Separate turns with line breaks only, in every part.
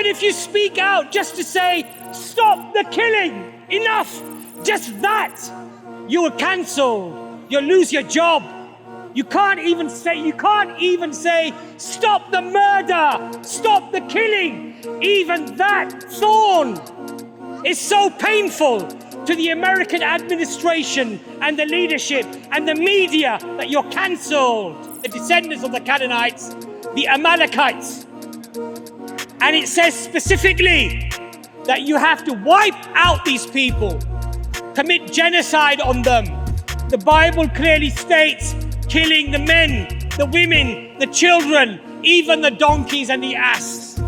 Even if you speak out just to say, stop the killing, enough, just that, you are cancelled. You'll lose your job. You can't even say, stop the murder, stop the killing. Even that thorn is so painful to the American administration and the leadership and the media that you're cancelled. The descendants of the Canaanites, the Amalekites. And it says specifically that you have to wipe out these people, commit genocide on them. The Bible clearly states killing the men, the women, the children, even the donkeys and the ass.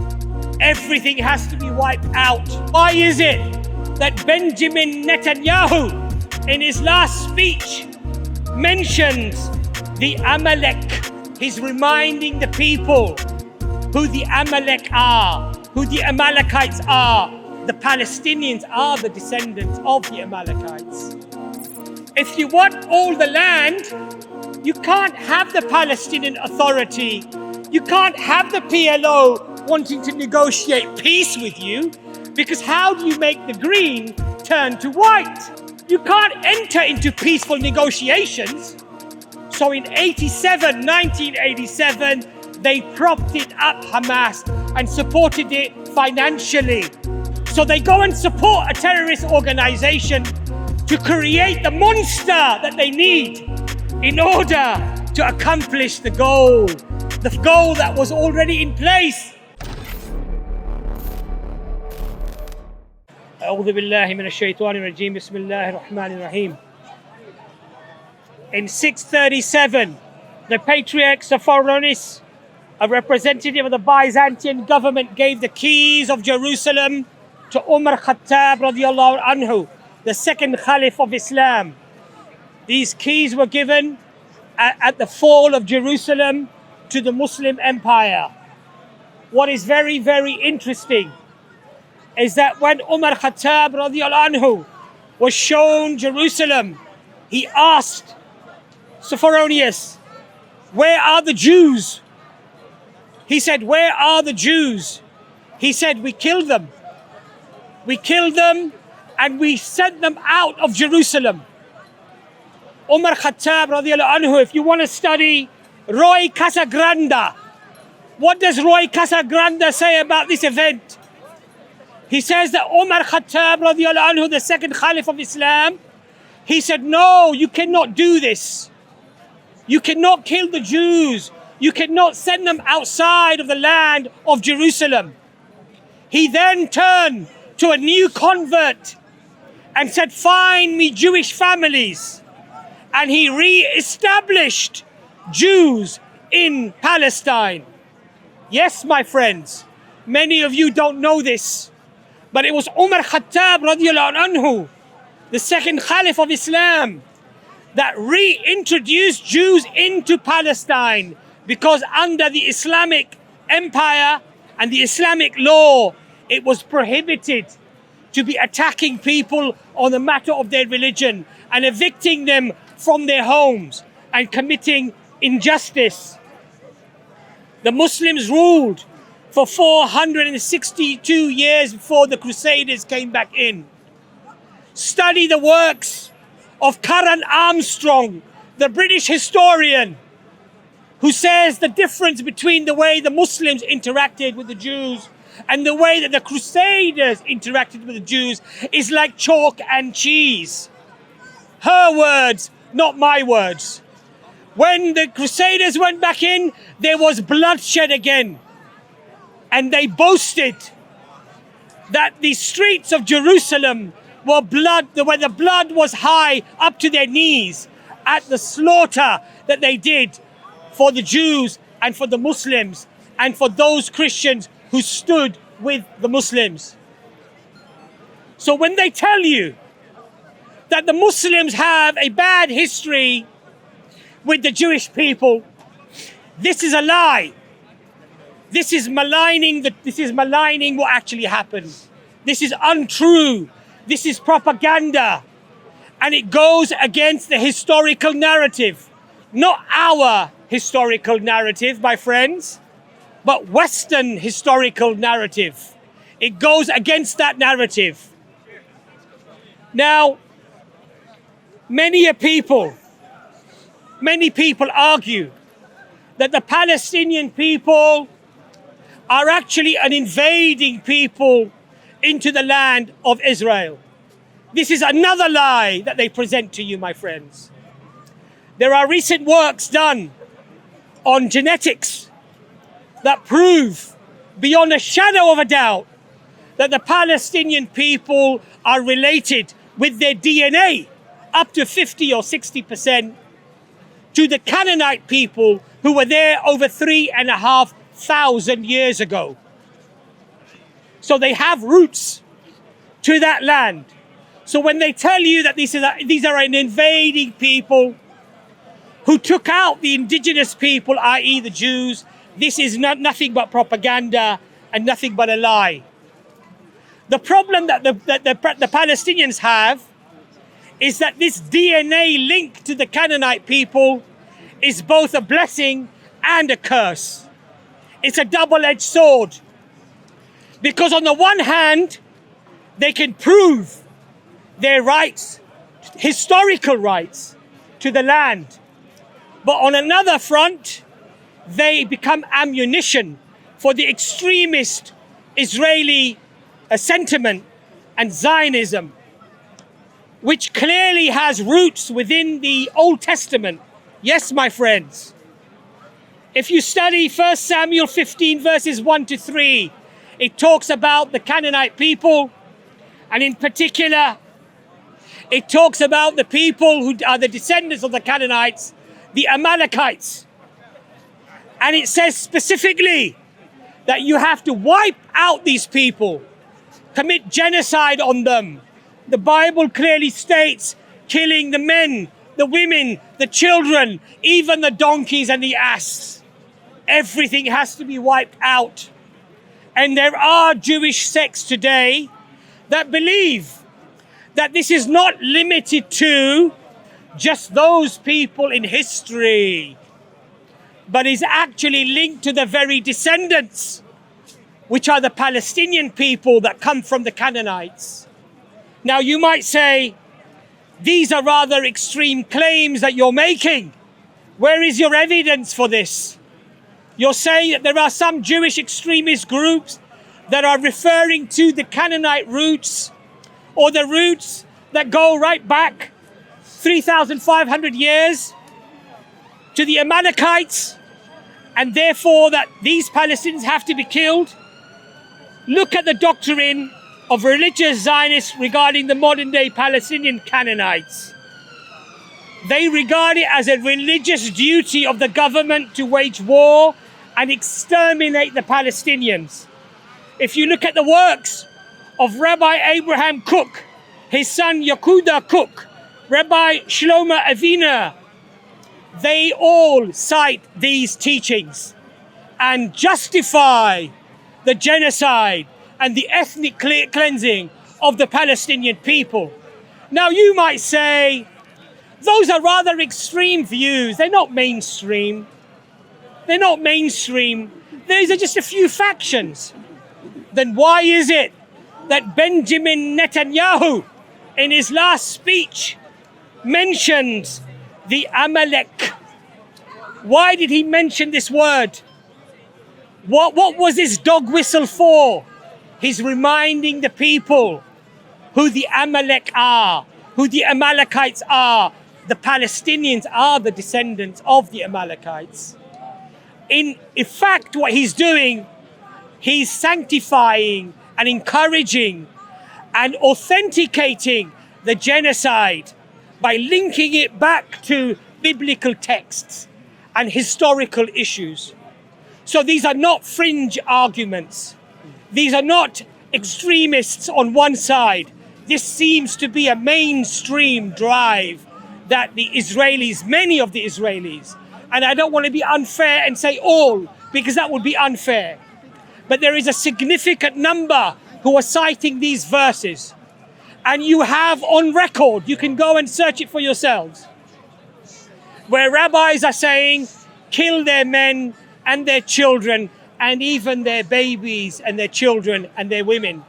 Everything has to be wiped out. Why is it that Benjamin Netanyahu in his last speech mentions the Amalek? He's reminding the people who the Amalek are, who the Amalekites are. The Palestinians are the descendants of the Amalekites. If you want all the land, you can't have the Palestinian Authority. You can't have the PLO wanting to negotiate peace with you, because how do you make the green turn to white? You can't enter into peaceful negotiations. So in 1987, they propped it up, Hamas, and supported it financially. So they go and support a terrorist organization to create the monster that they need in order to accomplish the goal that was already in place. أعوذ بالله من الشيطان الرجيم بسم الله الرحمن الرحيم. In 637, the Patriarch Sophronis, a representative of the Byzantine government, gave the keys of Jerusalem to Umar Khattab radiallahu anhu, the second Caliph of Islam. These keys were given at the fall of Jerusalem to the Muslim Empire. What is very, very interesting is that when Umar Khattab radiallahu anhu was shown Jerusalem, he asked Sophronis, where are the Jews? He said, where are the Jews? He said, we killed them. We killed them and we sent them out of Jerusalem. Umar Khattab radiallahu anhu, if you want to study Roy Casagrande, what does Roy Casagrande say about this event? He says that Umar Khattab radiallahu anhu, the second Caliph of Islam, he said, no, you cannot do this. You cannot kill the Jews. You cannot send them outside of the land of Jerusalem. He then turned to a new convert and said, find me Jewish families. And he re-established Jews in Palestine. Yes, my friends, many of you don't know this, but it was Umar Khattab radiallahu anhu, the second Caliph of Islam, that reintroduced Jews into Palestine, because under the Islamic Empire and the Islamic law, it was prohibited to be attacking people on the matter of their religion and evicting them from their homes and committing injustice. The Muslims ruled for 462 years before the Crusaders came back in. Study the works of Karen Armstrong, the British historian, who says the difference between the way the Muslims interacted with the Jews and the way that the Crusaders interacted with the Jews is like chalk and cheese. Her words, not my words. When the Crusaders went back in, there was bloodshed again. And they boasted that the streets of Jerusalem were where the blood was high up to their knees at the slaughter that they did for the Jews and for the Muslims and for those Christians who stood with the Muslims. So when they tell you that the Muslims have a bad history with the Jewish people, this is a lie. This is maligning what actually happened. This is untrue. This is propaganda. And it goes against the historical narrative. Not our historical narrative, my friends, but Western historical narrative. It goes against that narrative. Now, many people argue that the Palestinian people are actually an invading people into the land of Israel. This is another lie that they present to you, my friends. There are recent works done on genetics that prove beyond a shadow of a doubt that the Palestinian people are related with their DNA up to 50 or 60% to the Canaanite people who were there over 3,500 years ago. So they have roots to that land. So when they tell you that these are an invading people who took out the indigenous people, i.e. the Jews, this is nothing but propaganda and nothing but a lie. The problem that the Palestinians have is that this DNA link to the Canaanite people is both a blessing and a curse. It's a double-edged sword. Because on the one hand, they can prove their rights, historical rights to the land. But on another front, they become ammunition for the extremist Israeli sentiment and Zionism, which clearly has roots within the Old Testament. Yes, my friends. If you study 1 Samuel 15 verses 1 to 3, it talks about the Canaanite people, and in particular, it talks about the people who are the descendants of the Canaanites, the Amalekites. And it says specifically that you have to wipe out these people, commit genocide on them. The Bible clearly states killing the men, the women, the children, even the donkeys and the ass. Everything has to be wiped out. And there are Jewish sects today that believe that this is not limited to just those people in history, but is actually linked to the very descendants, which are the Palestinian people that come from the Canaanites. Now you might say, these are rather extreme claims that you're making. Where is your evidence for this? You're saying that there are some Jewish extremist groups that are referring to the Canaanite roots, or the roots that go right back 3,500 years to the Amalekites, and therefore that these Palestinians have to be killed. Look at the doctrine of religious Zionists regarding the modern day Palestinian Canaanites. They regard it as a religious duty of the government to wage war and exterminate the Palestinians. If you look at the works of Rabbi Abraham Kook, his son Yehuda Kook, Rabbi Shlomo Aviner, they all cite these teachings and justify the genocide and the ethnic cleansing of the Palestinian people. Now you might say, those are rather extreme views. They're not mainstream. They're not mainstream. These are just a few factions. Then why is it that Benjamin Netanyahu, in his last speech, mentions the Amalek? Why did he mention this word? What was this dog whistle for? He's reminding the people who the Amalek are, who the Amalekites are. The Palestinians are the descendants of the Amalekites. In fact, what he's doing, he's sanctifying and encouraging and authenticating the genocide by linking it back to biblical texts and historical issues. So these are not fringe arguments. These are not extremists on one side. This seems to be a mainstream drive that the Israelis, many of the Israelis, and I don't want to be unfair and say all, because that would be unfair, but there is a significant number who are citing these verses. And you have on record, you can go and search it for yourselves, where rabbis are saying, kill their men and their children and even their babies and their children and their women,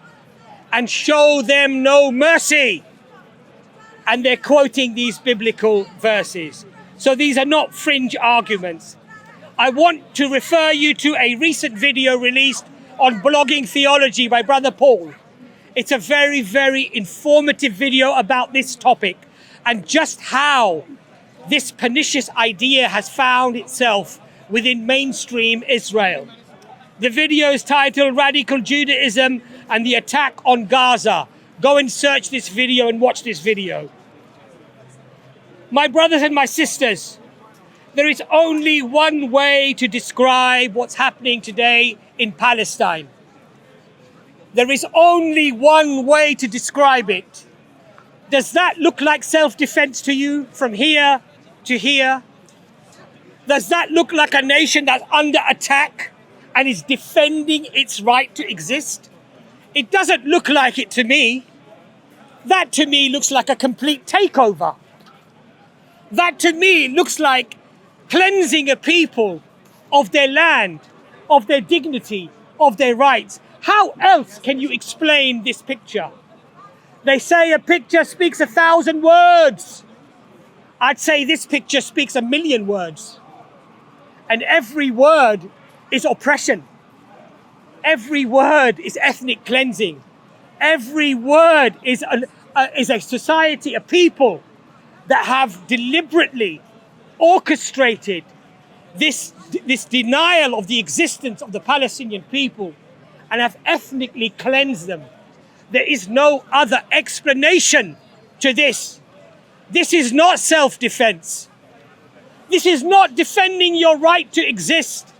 and show them no mercy. And they're quoting these biblical verses. So these are not fringe arguments. I want to refer you to a recent video released on Blogging Theology by Brother Paul. It's a very, very informative video about this topic and just how this pernicious idea has found itself within mainstream Israel. The video is titled Radical Judaism and the Attack on Gaza. Go and search this video and watch this video. My brothers and my sisters, there is only one way to describe what's happening today in Palestine. There is only one way to describe it. Does that look like self-defense to you from here to here? Does that look like a nation that's under attack and is defending its right to exist? It doesn't look like it to me. That to me looks like a complete takeover. That to me looks like cleansing a people of their land, of their dignity, of their rights. How else can you explain this picture? They say a picture speaks 1,000 words. I'd say this picture speaks 1,000,000 words. And every word is oppression. Every word is ethnic cleansing. Every word is a society, a people that have deliberately orchestrated this denial of the existence of the Palestinian people and have ethnically cleansed them. There is no other explanation to this. This is not self-defense. This is not defending your right to exist.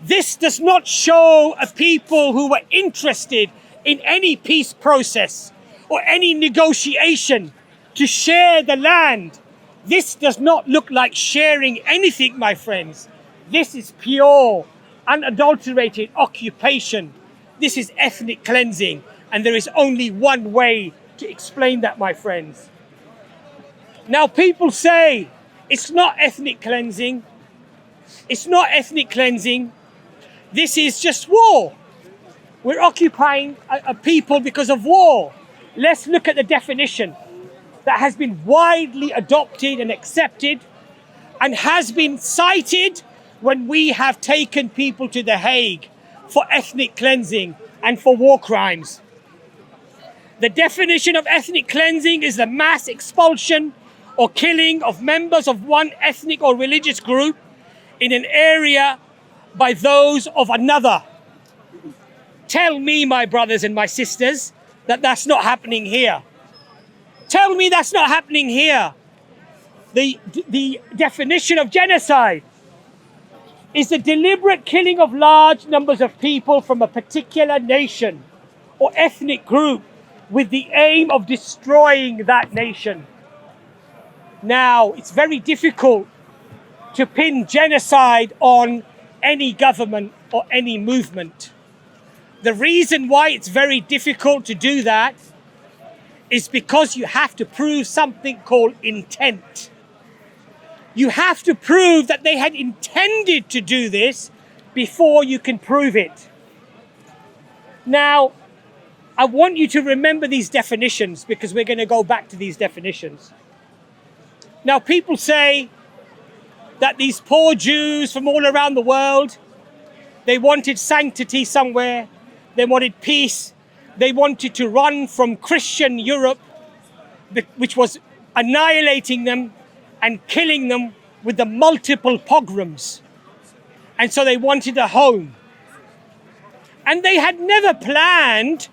This does not show a people who were interested in any peace process or any negotiation to share the land. This does not look like sharing anything, my friends. This is pure, unadulterated occupation. This is ethnic cleansing, and there is only one way to explain that, my friends. Now, people say it's not ethnic cleansing. It's not ethnic cleansing. This is just war. We're occupying a people because of war. Let's look at the definition that has been widely adopted and accepted and has been cited when we have taken people to The Hague for ethnic cleansing and for war crimes. The definition of ethnic cleansing is the mass expulsion or killing of members of one ethnic or religious group in an area by those of another. Tell me, my brothers and my sisters, that that's not happening here. Tell me that's not happening here. The definition of genocide is the deliberate killing of large numbers of people from a particular nation or ethnic group with the aim of destroying that nation. Now, it's very difficult to pin genocide on any government or any movement. The reason why it's very difficult to do that is because you have to prove something called intent. You have to prove that they had intended to do this before you can prove it. Now, I want you to remember these definitions because we're going to go back to these definitions. Now, people say that these poor Jews from all around the world, they wanted sanctity somewhere, they wanted peace, they wanted to run from Christian Europe, which was annihilating them and killing them with the multiple pogroms. And so they wanted a home. And they had never planned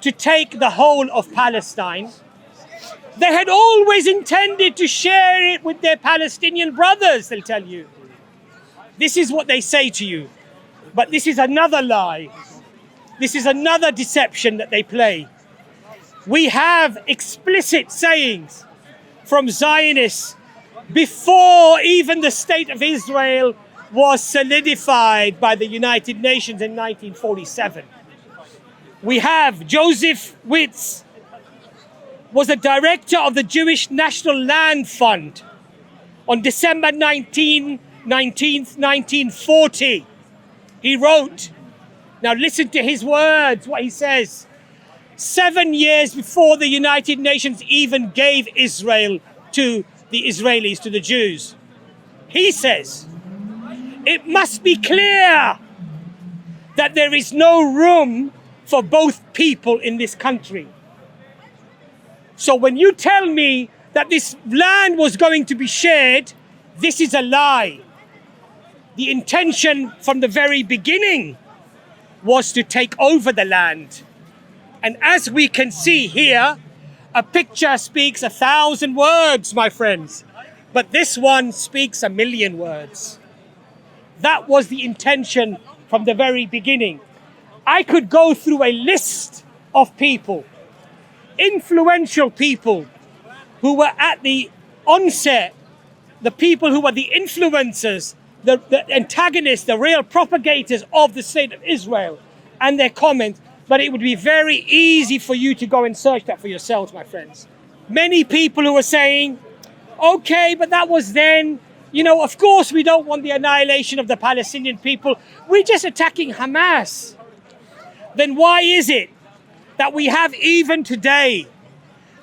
to take the whole of Palestine. They had always intended to share it with their Palestinian brothers, they'll tell you. This is what they say to you. But this is another lie. This is another deception that they play. We have explicit sayings from Zionists before even the state of Israel was solidified by the United Nations in 1947. We have Joseph Witz was the director of the Jewish National Land Fund on December 19th, 1940. He wrote Now listen to his words, what he says. 7 years before the United Nations even gave Israel to the Israelis, to the Jews, he says, it must be clear that there is no room for both people in this country. So when you tell me that this land was going to be shared, this is a lie. The intention from the very beginning was to take over the land. And as we can see here, a picture speaks 1,000 words, my friends, but this one speaks 1,000,000 words. That was the intention from the very beginning. I could go through a list of people, influential people who were at the onset, the people who were the influencers, the antagonists, the real propagators of the state of Israel and their comments. But it would be very easy for you to go and search that for yourselves, my friends. Many people who are saying, okay, but that was then, you know, of course we don't want the annihilation of the Palestinian people. We're just attacking Hamas. Then why is it that we have even today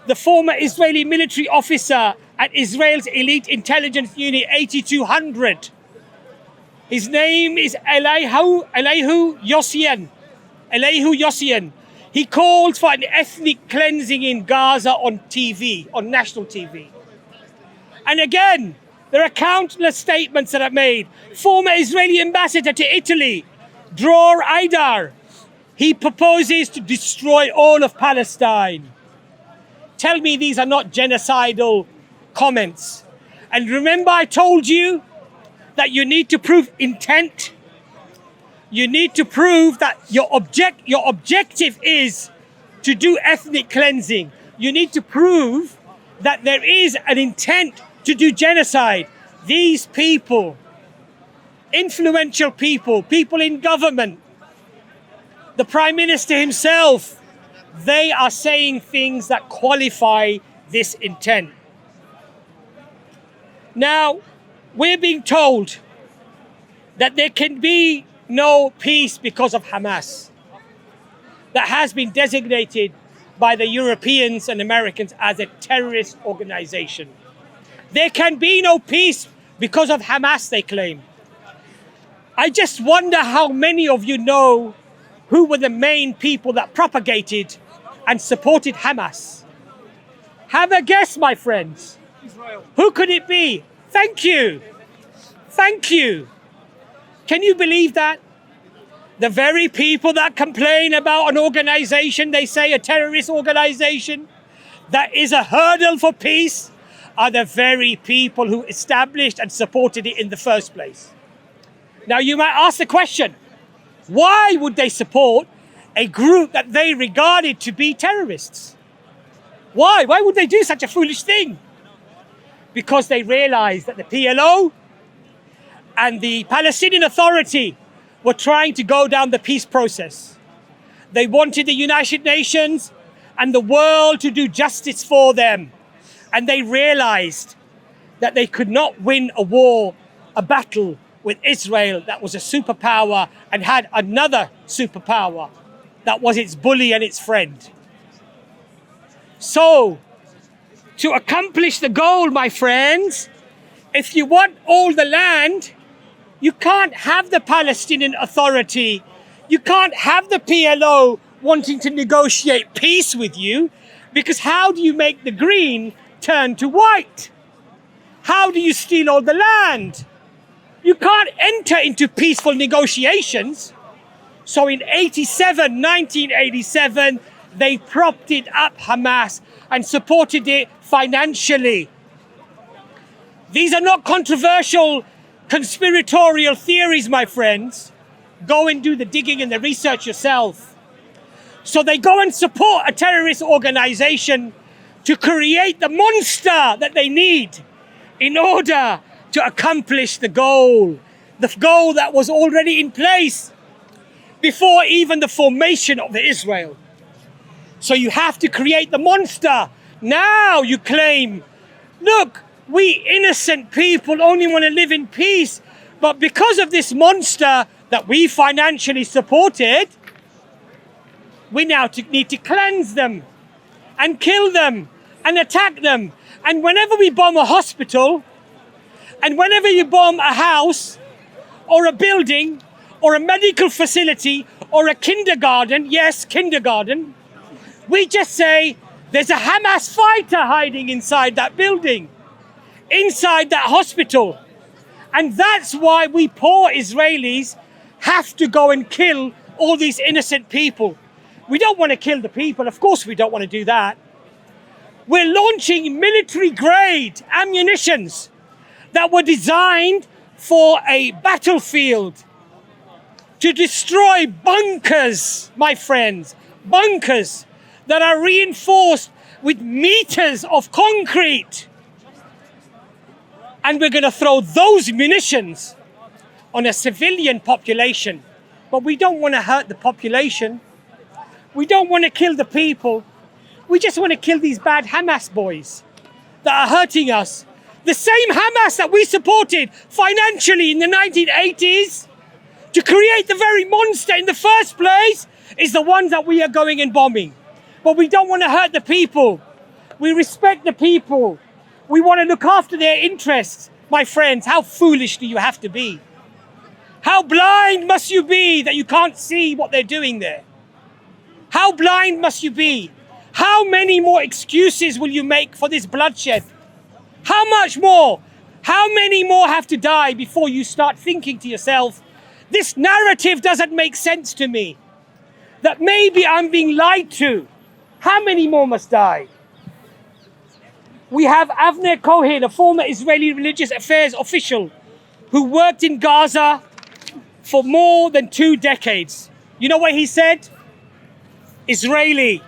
the former Israeli military officer at Israel's elite intelligence unit 8200? His name is Elihu Yossian. He called for an ethnic cleansing in Gaza on TV, on national TV. And again, there are countless statements that are made. Former Israeli ambassador to Italy, Dror Aidar, he proposes to destroy all of Palestine. Tell me these are not genocidal comments. And remember I told you that you need to prove intent. You need to prove that your objective is to do ethnic cleansing. You need to prove that there is an intent to do genocide. These people, influential people, people in government, the Prime Minister himself, they are saying things that qualify this intent. Now, we're being told that there can be no peace because of Hamas, that has been designated by the Europeans and Americans as a terrorist organization. There can be no peace because of Hamas, they claim. I just wonder how many of you know who were the main people that propagated and supported Hamas. Have a guess, my friends.
Israel.
Who could it be? Thank you. Thank you. Can you believe that? The very people that complain about an organization, they say a terrorist organization, that is a hurdle for peace, are the very people who established and supported it in the first place. Now you might ask the question, why would they support a group that they regarded to be terrorists? Why? Why would they do such a foolish thing? Because they realized that the PLO and the Palestinian Authority were trying to go down the peace process. They wanted the United Nations and the world to do justice for them. And they realized that they could not win a war, a battle with Israel that was a superpower and had another superpower that was its bully and its friend. So, to accomplish the goal, my friends, if you want all the land, you can't have the Palestinian Authority. You can't have the PLO wanting to negotiate peace with you, because how do you make the green turn to white? How do you steal all the land? You can't enter into peaceful negotiations. So in 1987, they propped it up, Hamas, and supported it financially. These are not controversial conspiratorial theories, my friends. Go and do the digging and the research yourself. So they go and support a terrorist organization to create the monster that they need in order to accomplish the goal that was already in place before even the formation of Israel. So you have to create the monster. Now you claim, look, we innocent people only want to live in peace, but because of this monster, that we financially supported, we now need to cleanse them and kill them and attack them. And whenever we bomb a hospital, and whenever you bomb a house or a building or a medical facility or a kindergarten, yes, kindergarten, we just say there's a Hamas fighter hiding inside that building, inside that hospital. And that's why we poor Israelis have to go and kill all these innocent people. We don't want to kill the people. Of course we don't want to do that. We're launching military-grade ammunitions that were designed for a battlefield to destroy bunkers, my friends, bunkers that are reinforced with meters of concrete. And we're going to throw those munitions on a civilian population. But we don't want to hurt the population. We don't want to kill the people. We just want to kill these bad Hamas boys that are hurting us. The same Hamas that we supported financially in the 1980s to create the very monster in the first place is the ones that we are going and bombing. But we don't want to hurt the people. We respect the people. We want to look after their interests. My friends, how foolish do you have to be? How blind must you be that you can't see what they're doing there? How blind must you be? How many more excuses will you make for this bloodshed? How much more? How many more have to die before you start thinking to yourself, this narrative doesn't make sense to me, that maybe I'm being lied to? How many more must die? We have Avner Cohen, a former Israeli religious affairs official who worked in Gaza for more than 2 decades. You know what he said? Israeli,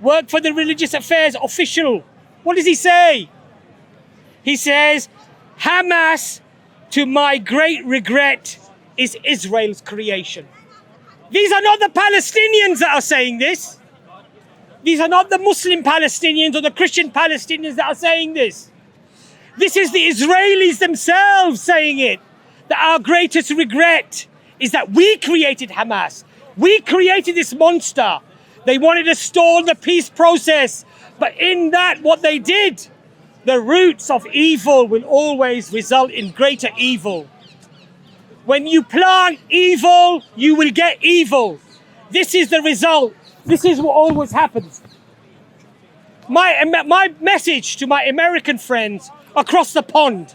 worked for the religious affairs official. What does he say? He says, Hamas, to my great regret, is Israel's creation. These are not the Palestinians that are saying this. These are not the Muslim Palestinians or the Christian Palestinians that are saying this. This is the Israelis themselves saying it. That our greatest regret is that we created Hamas. We created this monster. They wanted to stall the peace process. But in that, what they did, the roots of evil will always result in greater evil. When you plant evil, you will get evil. This is the result. This is what always happens. My message to my American friends across the pond.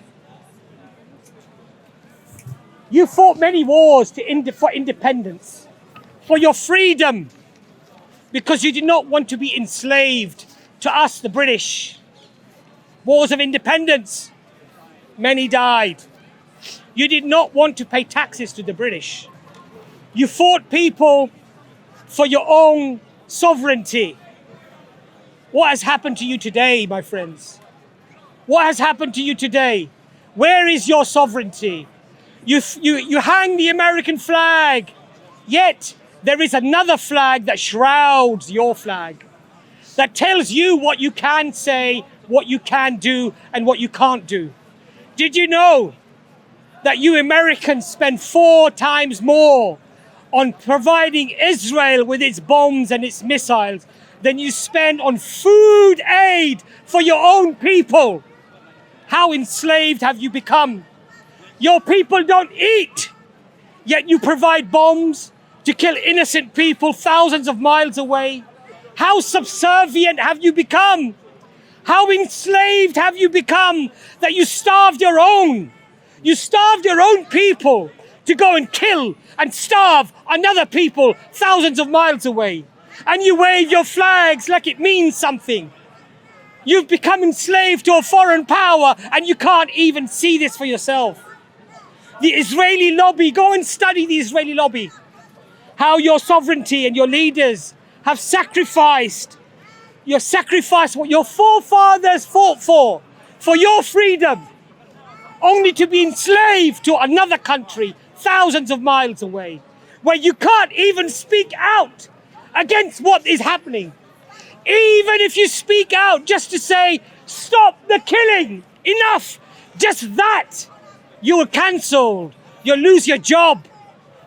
You fought many wars for independence, for your freedom, because you did not want to be enslaved to us, the British. Wars of independence, many died. You did not want to pay taxes to the British. You fought people for your own sovereignty. What has happened to you today, my friends? What has happened to you today? Where is your sovereignty? You hang the American flag, yet there is another flag that shrouds your flag, that tells you what you can say, what you can do, and what you can't do. Did you know that you Americans spend 4 times more on providing Israel with its bombs and its missiles than you spend on food aid for your own people? How enslaved have you become? Your people don't eat, yet you provide bombs to kill innocent people thousands of miles away. How subservient have you become? How enslaved have you become that you starved your own? You starved your own people to go and kill and starve another people thousands of miles away. And you wave your flags like it means something. You've become enslaved to a foreign power and you can't even see this for yourself. The Israeli lobby, go and study the Israeli lobby. How your sovereignty and your leaders have sacrificed. You sacrificed what your forefathers fought for your freedom, only to be enslaved to another country thousands of miles away, where you can't even speak out against what is happening. Even if you speak out just to say, stop the killing, enough, just that, you are cancelled, you'll lose your job.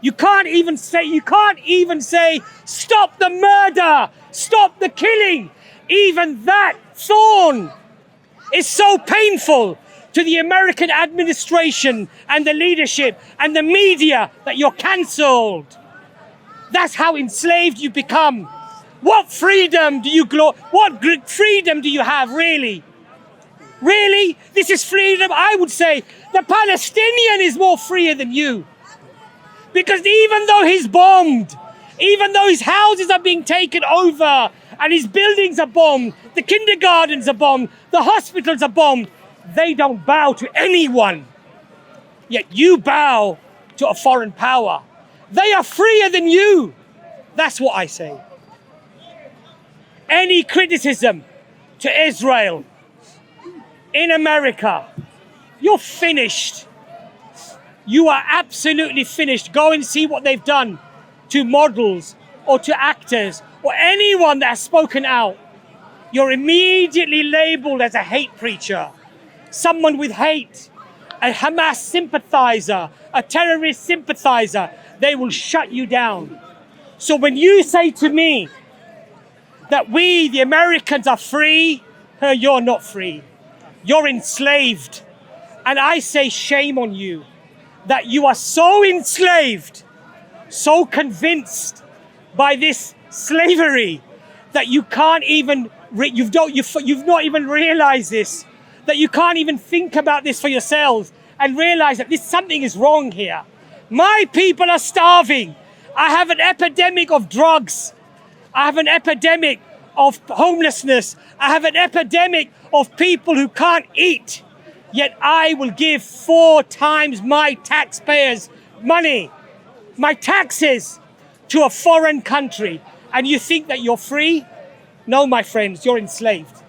You can't even say, stop the murder, stop the killing. Even that thorn is so painful to the American administration and the leadership and the media that you're cancelled. That's how enslaved you become. What freedom do you what freedom do you have, really? Really? This is freedom? I would say the Palestinian is more freer than you. Because even though he's bombed, even though his houses are being taken over and his buildings are bombed, the kindergartens are bombed, the hospitals are bombed, they don't bow to anyone. Yet you bow to a foreign power. They are freer than you. That's what I say. Any criticism to Israel in America, you're finished. You are absolutely finished. Go and see what they've done to models or to actors or anyone that has spoken out. You're immediately labeled as a hate preacher, someone with hate, a Hamas sympathizer, a terrorist sympathizer. They will shut you down. So when you say to me that we, the Americans, are free, you're not free. You're enslaved. And I say shame on you that you are so enslaved, so convinced by this slavery that you can't even, you've not even realized this, that you can't even think about this for yourselves and realize that something is wrong here. My people are starving. I have an epidemic of drugs. I have an epidemic of homelessness. I have an epidemic of people who can't eat. Yet I will give 4 times my taxpayers' money, my taxes, to a foreign country. And you think that you're free? No, my friends, you're enslaved.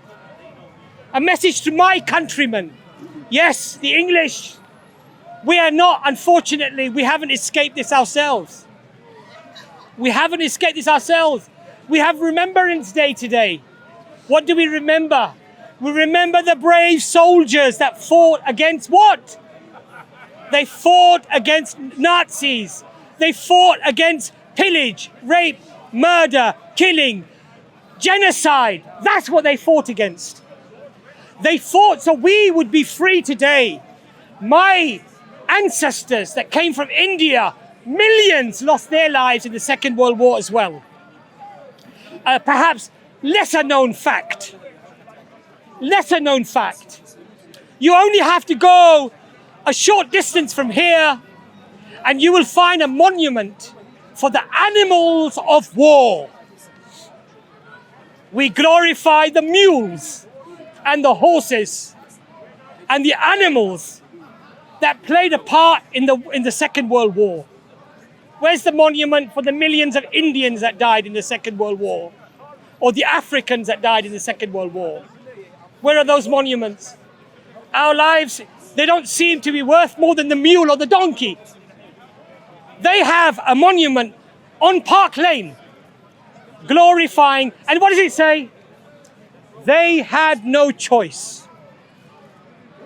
A message to my countrymen. Yes, the English. We are not, unfortunately, we haven't escaped this ourselves. We haven't escaped this ourselves. We have Remembrance Day today. What do we remember? We remember the brave soldiers that fought against what? They fought against Nazis. They fought against pillage, rape, murder, killing, genocide. That's what they fought against. They fought so we would be free today. My ancestors that came from India, millions lost their lives in the Second World War as well. Perhaps lesser known fact. You only have to go a short distance from here and you will find a monument for the animals of war. We glorify the mules and the horses and the animals that played a part in the Second World War. Where's the monument for the millions of Indians that died in the Second World War? Or the Africans that died in the Second World War? Where are those monuments? Our lives, they don't seem to be worth more than the mule or the donkey. They have a monument on Park Lane, glorifying, and what does it say? They had no choice.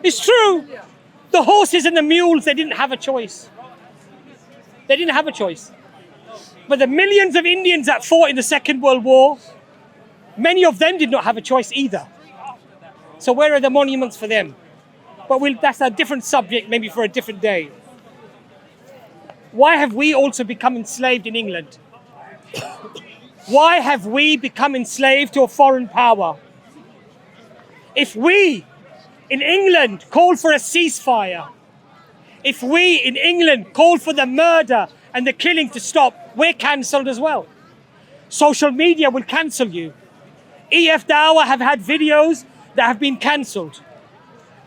It's true. The horses and the mules, they didn't have a choice. They didn't have a choice. But the millions of Indians that fought in the Second World War, many of them did not have a choice either. So where are the monuments for them? But that's a different subject, maybe for a different day. Why have we also become enslaved in England? Why have we become enslaved to a foreign power? If we in England called for a ceasefire, if we in England called for the murder and the killing to stop, we're cancelled as well. Social media will cancel you. EFDawah have had videos that have been cancelled,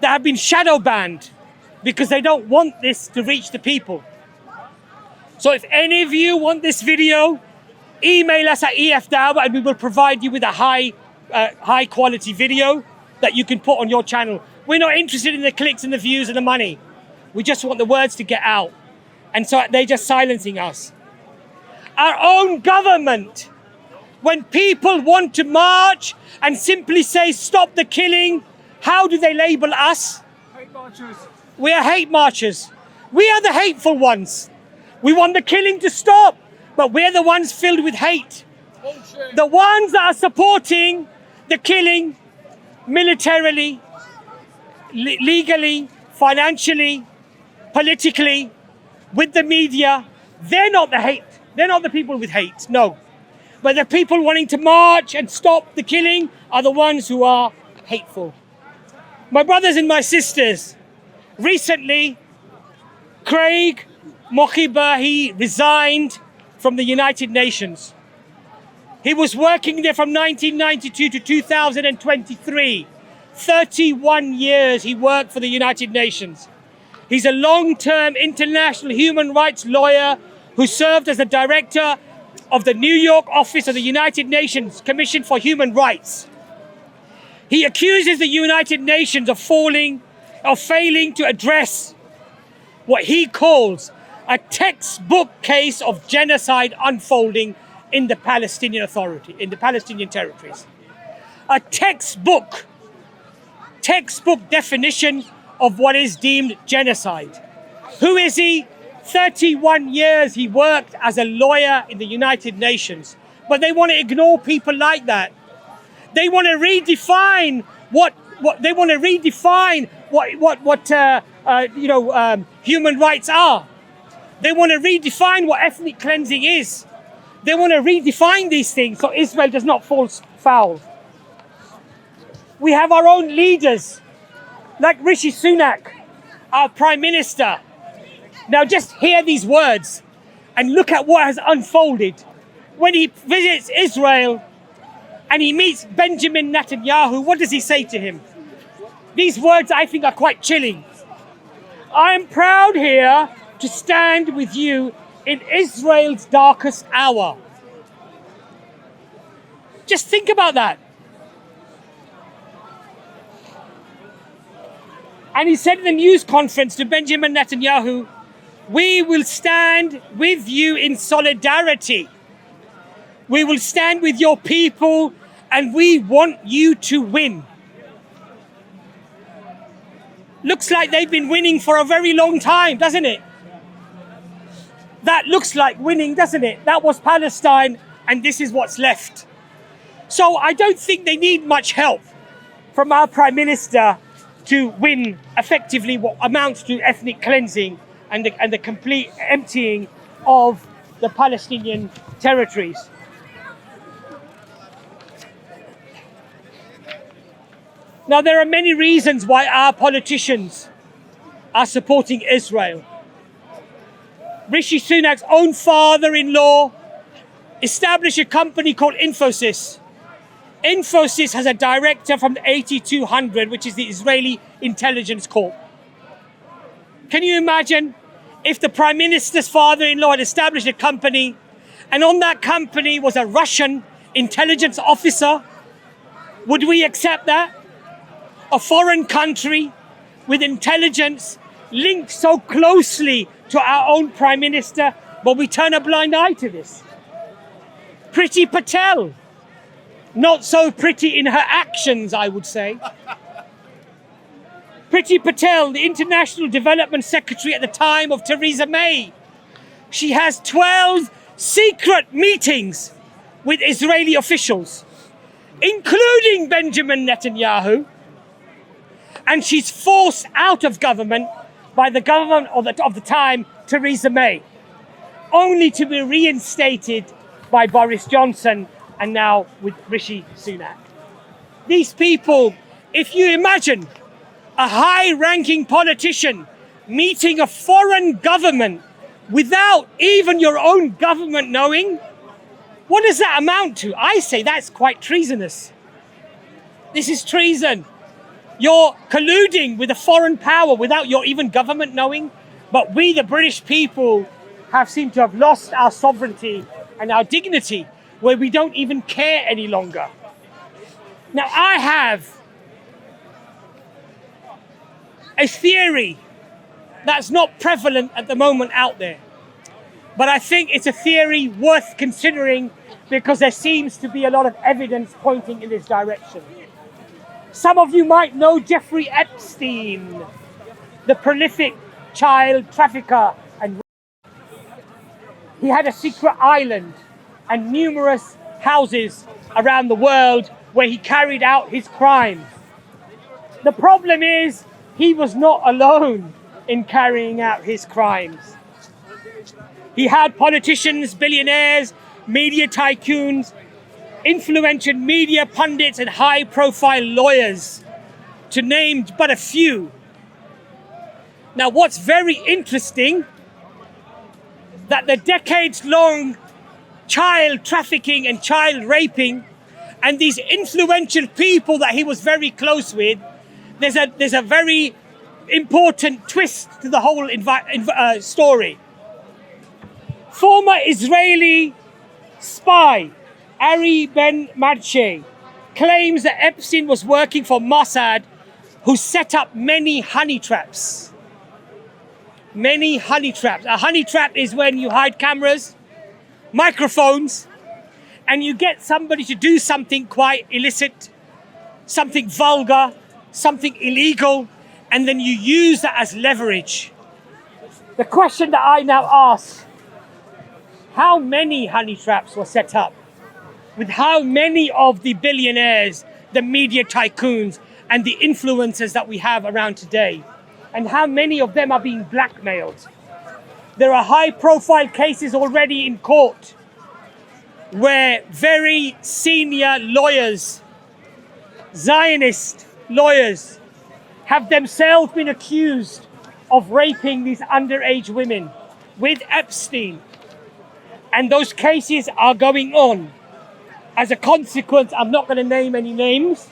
that have been shadow banned because they don't want this to reach the people. So if any of you want this video, email us at EFDawah and we will provide you with a high quality video that you can put on your channel. We're not interested in the clicks and the views and the money. We just want the words to get out. And so they're just silencing us. Our own government, when people want to march and simply say, stop the killing, how do they label us?
Hate marchers.
We are hate marchers. We are the hateful ones. We want the killing to stop, but we're the ones filled with hate. The ones that are supporting the killing militarily, legally, financially, politically, with the media, they're not the hate. They're not the people with hate, no. But the people wanting to march and stop the killing are the ones who are hateful. My brothers and my sisters, recently, Craig Mochiba, he resigned from the United Nations. He was working there from 1992 to 2023. 31 years he worked for the United Nations. He's a long-term international human rights lawyer who served as the director of the New York office of the United Nations Commission for Human Rights. He accuses the United Nations of failing to address what he calls a textbook case of genocide unfolding in the Palestinian Authority, in the Palestinian territories. A textbook definition of what is deemed genocide. Who is he? 31 years he worked as a lawyer in the United Nations. But they want to ignore people like that. They want to redefine human rights are. They want to redefine what ethnic cleansing is. They want to redefine these things so Israel does not fall foul. We have our own leaders, like Rishi Sunak, our Prime Minister. Now just hear these words and look at what has unfolded. When he visits Israel and he meets Benjamin Netanyahu, what does he say to him? These words I think are quite chilling. I am proud here to stand with you in Israel's darkest hour. Just think about that. And he said in the news conference to Benjamin Netanyahu, we will stand with you in solidarity. We will stand with your people and we want you to win. Looks like they've been winning for a very long time, doesn't it? That looks like winning, doesn't it? That was Palestine, and this is what's left. So I don't think they need much help from our Prime Minister to win effectively what amounts to ethnic cleansing and the complete emptying of the Palestinian territories. Now, there are many reasons why our politicians are supporting Israel. Rishi Sunak's own father-in-law established a company called Infosys. Infosys has a director from the 8200, which is the Israeli Intelligence Corps. Can you imagine if the Prime Minister's father-in-law had established a company and on that company was a Russian intelligence officer? Would we accept that? A foreign country with intelligence linked so closely to our own Prime Minister, but we turn a blind eye to this. Priti Patel, not so pretty in her actions, I would say. Priti Patel, the International Development Secretary at the time of Theresa May. She has 12 secret meetings with Israeli officials, including Benjamin Netanyahu, and she's forced out of government by the government of the time, Theresa May, only to be reinstated by Boris Johnson and now with Rishi Sunak. These people, if you imagine a high-ranking politician meeting a foreign government without even your own government knowing, what does that amount to? I say that's quite treasonous. This is treason. You're colluding with a foreign power without your even government knowing. But we, the British people, have seemed to have lost our sovereignty and our dignity, where we don't even care any longer. Now, I have a theory that's not prevalent at the moment out there. But I think it's a theory worth considering because there seems to be a lot of evidence pointing in this direction. Some of you might know Jeffrey Epstein, the prolific child trafficker. And He had a secret island and numerous houses around the world where he carried out his crimes. The problem is, he was not alone in carrying out his crimes. He had politicians, billionaires, media tycoons, influential media pundits, and high-profile lawyers, to name but a few. Now, what's very interesting, that the decades-long child trafficking and child raping and these influential people that he was very close with, there's a very important twist to the whole story. Former Israeli spy Ari Ben Marche claims that Epstein was working for Mossad, who set up many honey traps. Many honey traps. A honey trap is when you hide cameras, microphones, and you get somebody to do something quite illicit, something vulgar, something illegal, and then you use that as leverage. The question that I now ask, how many honey traps were set up? With how many of the billionaires, the media tycoons, and the influencers that we have around today? And how many of them are being blackmailed? There are high-profile cases already in court where very senior lawyers, Zionist lawyers, have themselves been accused of raping these underage women with Epstein. And those cases are going on. As a consequence, I'm not going to name any names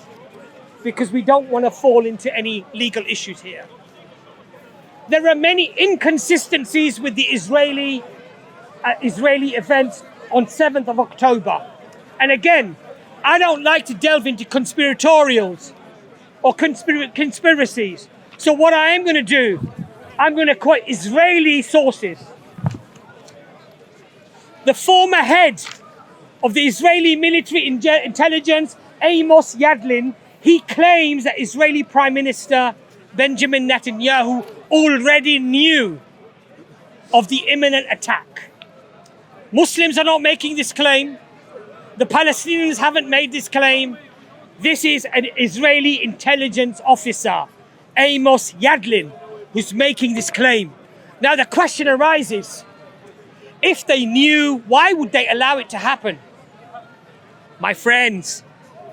because we don't want to fall into any legal issues here. There are many inconsistencies with the Israeli events on 7th of October. And again, I don't like to delve into conspiratorials or conspiracies. So what I am going to do, I'm going to quote Israeli sources. The former head of the Israeli military intelligence, Amos Yadlin, he claims that Israeli Prime Minister Benjamin Netanyahu already knew of the imminent attack. Muslims are not making this claim. The Palestinians haven't made this claim. This is an Israeli intelligence officer, Amos Yadlin, who's making this claim. Now the question arises, if they knew, why would they allow it to happen? My friends,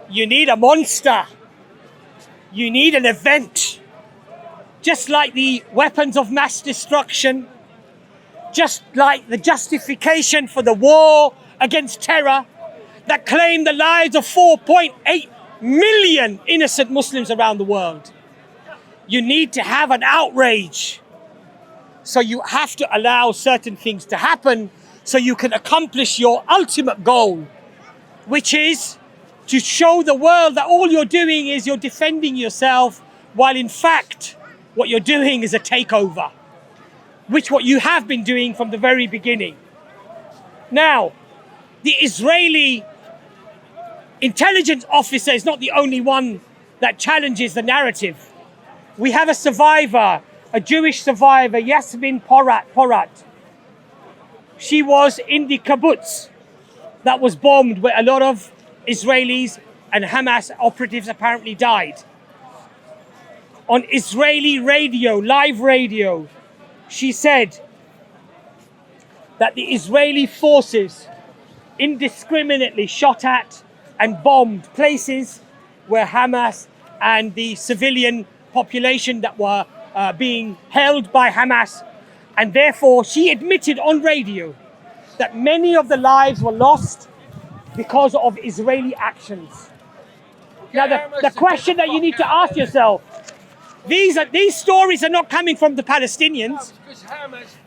you need a monster. You need an event. Just like the weapons of mass destruction, just like the justification for the war against terror that claimed the lives of 4.8 million innocent Muslims around the world. You need to have an outrage. So you have to allow certain things to happen so you can accomplish your ultimate goal, which is to show the world that all you're doing is you're defending yourself, while in fact, what you're doing is a takeover, which what you have been doing from the very beginning. Now, the Israeli intelligence officer is not the only one that challenges the narrative. We have a survivor, a Jewish survivor, Yasmin Porat. She was in the kibbutz that was bombed, where a lot of Israelis and Hamas operatives apparently died. On Israeli radio, live radio, she said that the Israeli forces indiscriminately shot at and bombed places where Hamas and the civilian population that were being held by Hamas. And therefore, she admitted on radio that many of the lives were lost because of Israeli actions. Now, the question that you need to ask yourself, these stories are not coming from the Palestinians.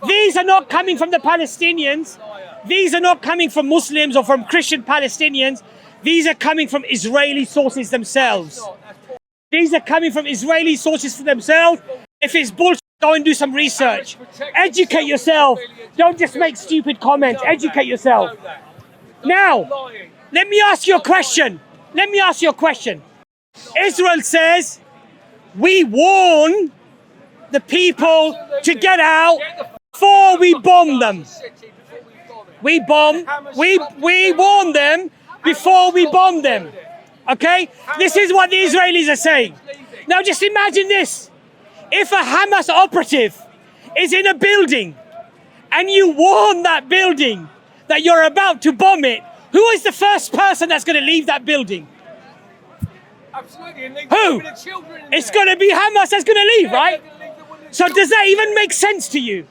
These are not coming from the Palestinians. These are not coming from Muslims or from Christian Palestinians. These are coming from Israeli sources themselves. These are coming from Israeli sources for themselves. If it's bullshit, go and do some research. Educate yourself. Don't just make stupid comments. Educate yourself. Now, let me ask you a question. Israel says, we warn the people to get out before we bomb them. We bomb. We warn them before we bomb them. Okay? This is what the Israelis are saying. Now just imagine this. If a Hamas operative is in a building and you warn that building that you're about to bomb it, who is the first person that's going to leave that building?
Absolutely.
Who? It's going to be Hamas that's going to leave, right? So does that even make sense to you?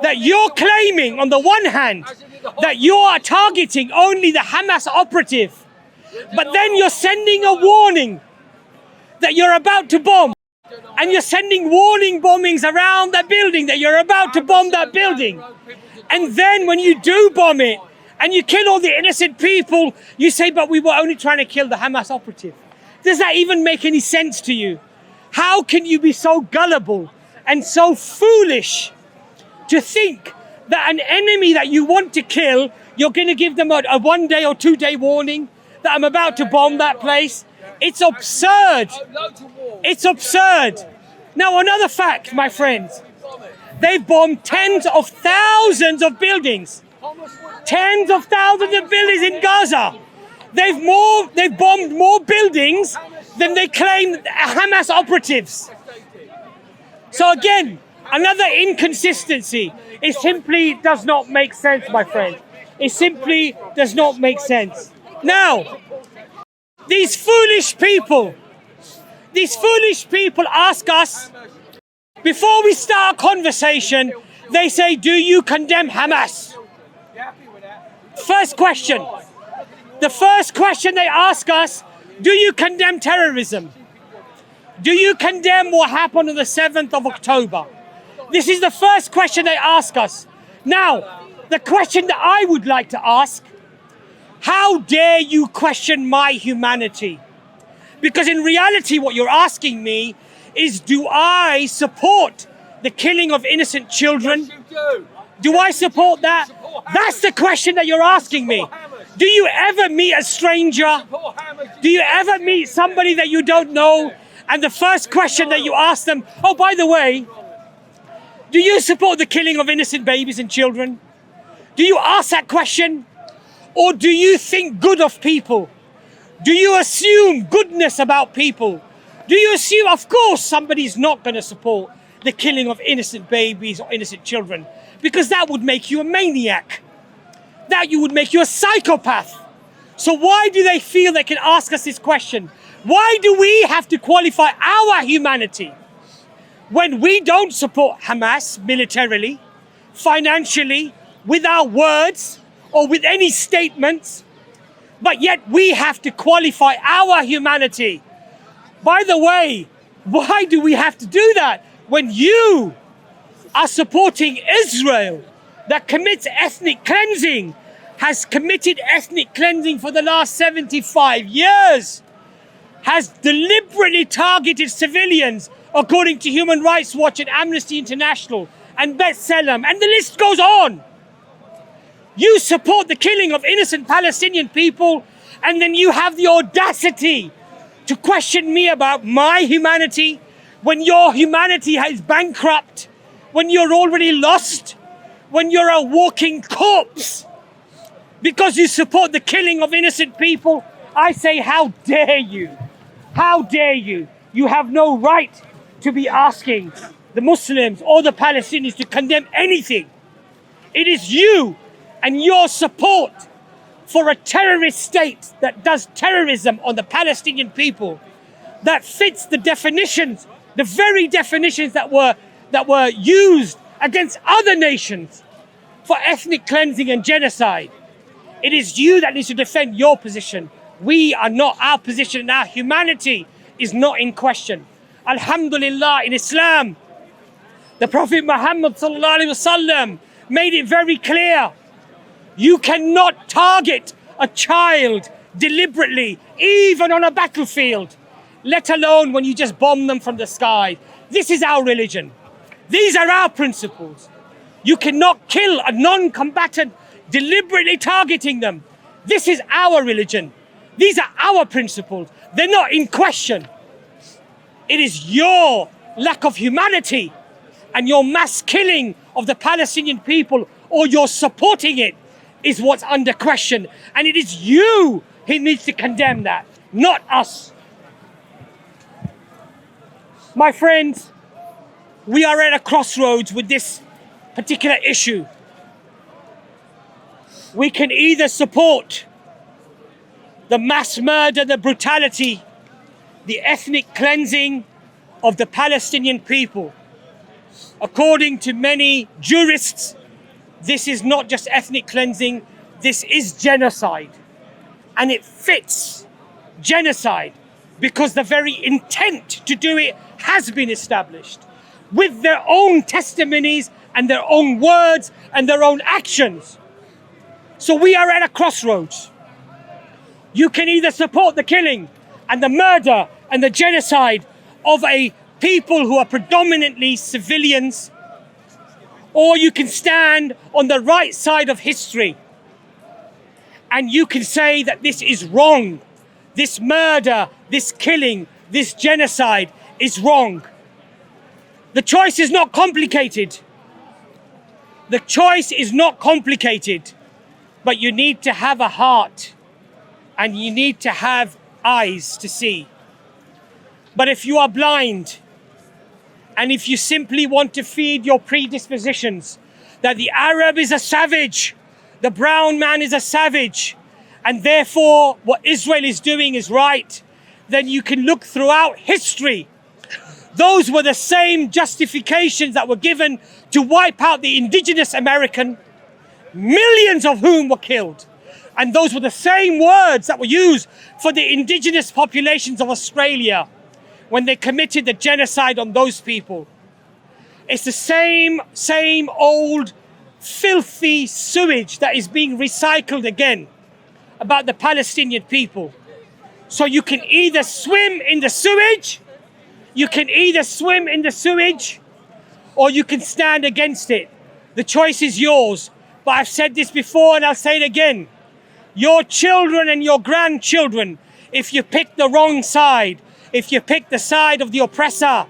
That you're claiming, on the one hand, that you are targeting only the Hamas operative, but then you're sending a warning that you're about to bomb, and you're sending warning bombings around that building that you're about to bomb that building. And then when you do bomb it, and you kill all the innocent people, you say, but we were only trying to kill the Hamas operative. Does that even make any sense to you? How can you be so gullible and so foolish to think that an enemy that you want to kill, you're going to give them a 1 day or 2 day warning that I'm about to bomb that place? It's absurd. It's absurd. Now, another fact, my friends, they've bombed tens of thousands of buildings. Tens of thousands of buildings in Gaza. They've bombed more buildings than they claim Hamas operatives. So again, another inconsistency. It simply does not make sense, my friend. It simply does not make sense. Now, these foolish people ask us, before we start a conversation, they say, do you condemn Hamas? First question. The first question they ask us, do you condemn terrorism? Do you condemn what happened on the 7th of October? This is the first question they ask us. Now, the question that I would like to ask, how dare you question my humanity? Because in reality, what you're asking me is, do I support the killing of innocent children? Do I support that? That's the question that you're asking me. Do you ever meet a stranger? Do you ever meet somebody that you don't know? And the first question that you ask them, oh, by the way, do you support the killing of innocent babies and children? Do you ask that question? Or do you think good of people? Do you assume goodness about people? Do you assume, of course, somebody's not going to support the killing of innocent babies or innocent children? Because that would make you a maniac. That would make you a psychopath. So why do they feel they can ask us this question? Why do we have to qualify our humanity when we don't support Hamas militarily, financially, with our words, or with any statements, but yet we have to qualify our humanity? By the way, why do we have to do that when you are supporting Israel that commits ethnic cleansing, has committed ethnic cleansing for the last 75 years, has deliberately targeted civilians, according to Human Rights Watch and Amnesty International and B'Tselem, and the list goes on. You support the killing of innocent Palestinian people, and then you have the audacity to question me about my humanity when your humanity is bankrupt, when you're already lost, when you're a walking corpse, because you support the killing of innocent people. I say, how dare you? How dare you? You have no right to be asking the Muslims or the Palestinians to condemn anything. It is you and your support for a terrorist state that does terrorism on the Palestinian people that fits the definitions, the very definitions that were used against other nations for ethnic cleansing and genocide. It is you that needs to defend your position. We are not. Our position and our humanity is not in question. Alhamdulillah, in Islam, the Prophet Muhammad sallallahu alaihi wasallam made it very clear. You cannot target a child deliberately, even on a battlefield, let alone when you just bomb them from the sky. This is our religion. These are our principles. You cannot kill a non-combatant deliberately targeting them. This is our religion. These are our principles. They're not in question. It is your lack of humanity and your mass killing of the Palestinian people, or you're supporting it, is what's under question. And it is you who needs to condemn that, not us. My friends, we are at a crossroads with this particular issue. We can either support the mass murder, the brutality, the ethnic cleansing of the Palestinian people. According to many jurists, this is not just ethnic cleansing, this is genocide. And it fits genocide because the very intent to do it has been established with their own testimonies and their own words and their own actions. So we are at a crossroads. You can either support the killing and the murder and the genocide of a people who are predominantly civilians, or you can stand on the right side of history and you can say that this is wrong. This murder, this killing, this genocide is wrong. The choice is not complicated. The choice is not complicated, but you need to have a heart and you need to have eyes to see. But if you are blind and if you simply want to feed your predispositions that the Arab is a savage, the brown man is a savage, and therefore what Israel is doing is right, then you can look throughout history. Those were the same justifications that were given to wipe out the indigenous American, millions of whom were killed. And those were the same words that were used for the indigenous populations of Australia when they committed the genocide on those people. It's the same old filthy sewage that is being recycled again about the Palestinian people. So you can either swim in the sewage, or you can stand against it. The choice is yours. But I've said this before and I'll say it again. Your children and your grandchildren, if you pick the wrong side, if you pick the side of the oppressor,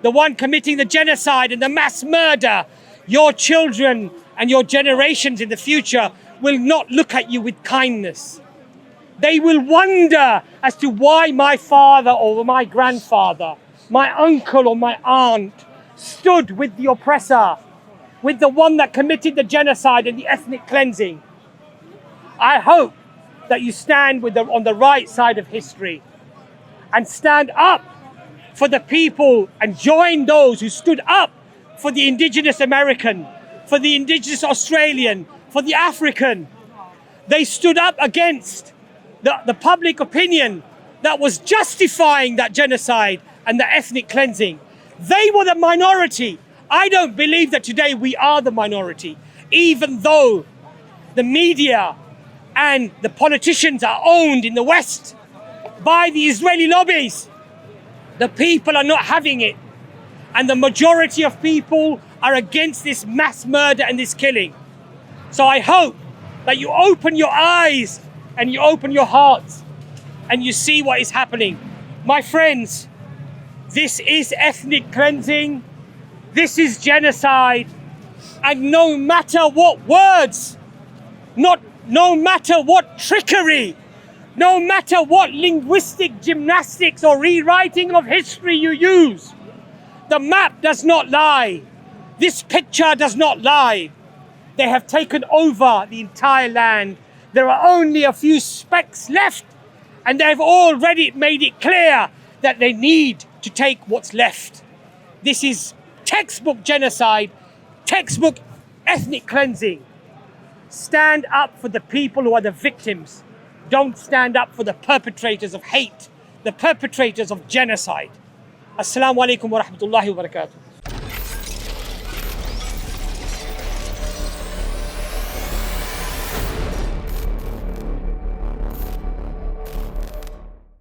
the one committing the genocide and the mass murder, your children and your generations in the future will not look at you with kindness. They will wonder as to why my father or my grandfather, my uncle or my aunt stood with the oppressor, with the one that committed the genocide and the ethnic cleansing. I hope that you stand on the right side of history and stand up for the people and join those who stood up for the indigenous American, for the indigenous Australian, for the African. They stood up against the public opinion that was justifying that genocide and the ethnic cleansing. They were the minority. I don't believe that today we are the minority, even though the media and the politicians are owned in the West by the Israeli lobbies. The people are not having it. And the majority of people are against this mass murder and this killing. So I hope that you open your eyes and you open your hearts and you see what is happening. My friends, this is ethnic cleansing. This is genocide. And no matter what words, no matter what trickery, no matter what linguistic gymnastics or rewriting of history you use, the map does not lie. This picture does not lie. They have taken over the entire land. There are only a few specks left, and they've already made it clear that they need to take what's left. This is textbook genocide, textbook ethnic cleansing. Stand up for the people who are the victims. Don't stand up for the perpetrators of hate, the perpetrators of genocide. Assalamu alaikum wa rahmatullahi wa barakatuh.